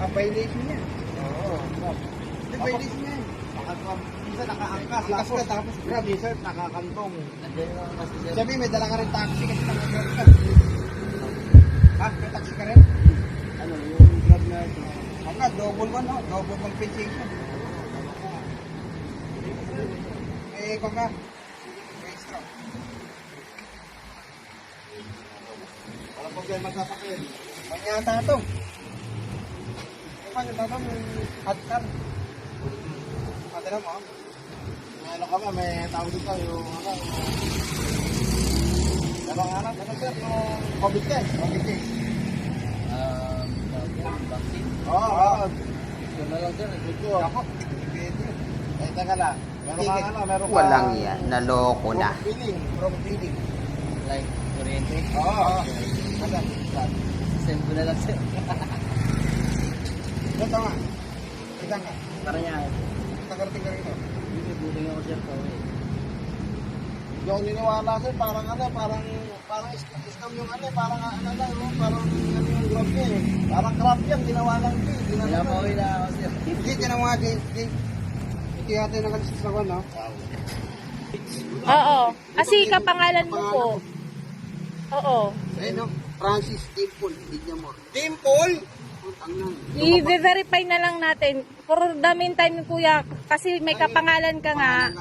Violation niya. Oo. Violation niya. Minsan nakaangkas. Angkas ka tapos grab. Minsan nakakantong. Sabi, may dala ka rin taxi kasi nakagrab ka. Ha? May taxi ka rin? Ano, yung grab na ito. Ang double one, no? Double compensation. Eh, kung ka. Extra. Walang problema sa sakyan. Manyata ito. Manyata ito, may hot car. Pati na mo, ah. May ano ka ba, may tawag dito yung ano, dalawang anak, ano sir, yung COVID test. COVID test. Vaccine. Oo. Yun na lang sir, Ito. Ako, depende. Eh, teka lang. Meron ka ano, meron ka. Walang yan. Naloko na. From feeding. like kuryente. Oo. Ano? Send ko na lang sir. Ito nga. Ito nga. Para niya, Tagarating ka rito. buting ako sir po eh. Hindi ako niniwala sir, parang ano, parang scam yung ano, parang ano lang, no? Parang ano yung grab niya eh. Parang crap yan, ginawa lang ito eh. Pinapawin na ako sir. Hindi, tinan mo nga, Ito yata yung nakalistas ako, no? Oo. Kasi kapangalan mo po. Oo. Ayun, no? Francis Dimple. Dignamore. Dimple? I-verify na lang natin. For the meantime, kuya, kasi may kapangalan ka nga,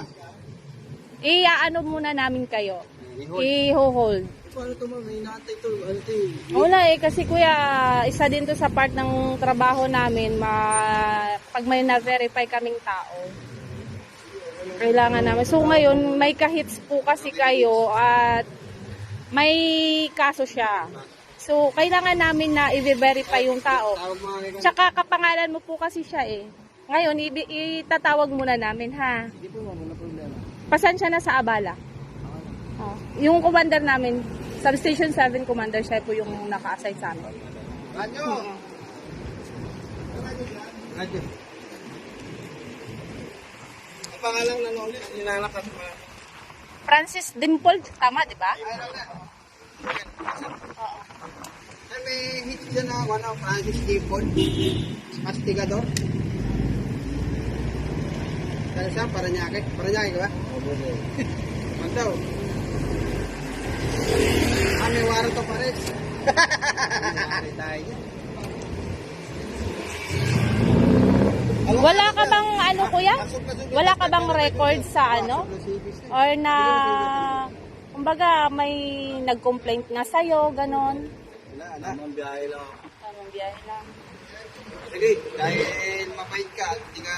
i-ano muna namin kayo. I-hold. Paano ito ma'am, may inaantay ito, ano ito eh. Wala eh, kasi kuya, isa din to sa part ng trabaho namin, pag may na-verify kaming tao. Kailangan namin. So ngayon, may kahits po kasi kayo at may kaso siya. So, kailangan namin na i-verify yung tao. Tsaka kapangalan mo po kasi siya eh. Ngayon, itatawag muna namin ha. Hindi po ma'am, wala problema. Pasensya na sa abala. Oh. Yung commander namin, Substation 7 Commander, siya po yung naka-assign sa amin. Radyo! Radyo. Ang pangalan na ulit, ninalakas mo. Francis Dimple, tama di ba? Ay, may hit dyan na, ano, Francis Dimple. Mastigador. Kaya siya, Paranaque. Paranaque ka ba? Opo sir. Mandaw. May warang to pares. Nangyari tayo dyan. Wala ka bang ano kuya? Wala ka bang record sa ano? Or na, kumbaga may nag-complaint nga sa'yo, ganon? Wala. Tamang biyahe lang ako. Tamang biyahe lang. Sige, dahil mapait ka, hindi ka,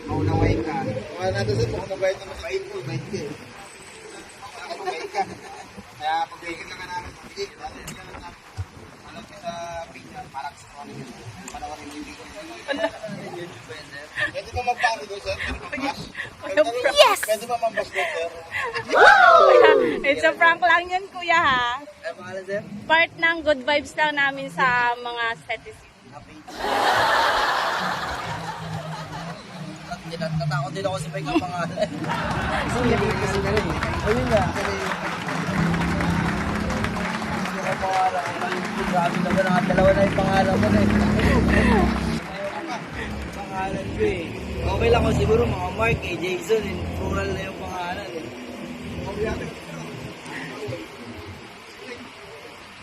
maunaway ka. Kaya natin sir, kung mabait naman sa Mapait mo, mapait ka eh. Mapait ka. Kaya pag-breakin lang ka namin, sige, dahil ka lang namin. Alam ka sa picture, parang sa kanya yun. Panawarin mo yung video. Pwede ba magpano doon sir? Yes! Pwede ba mambas doon sir? It's a prank lang yun kuya ha. Ay, pangalan sir? Part ng good vibes lang namin sa mga citizens. Natakot din ako sa may kapangalan. Ayun nga. Yung pangalan ko, grabe naman ang dalawa na yung pangalan mo na eh. Pangalan ko eh. Okay lang ko siguro mga Mark eh, Jason eh. Plural na yung pangalan eh.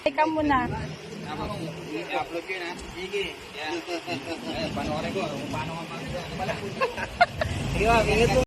Teka muna. I-upload ko yun ha. Sige. Panoorin ko, paano ka mag- Sige ma'am, ingat po.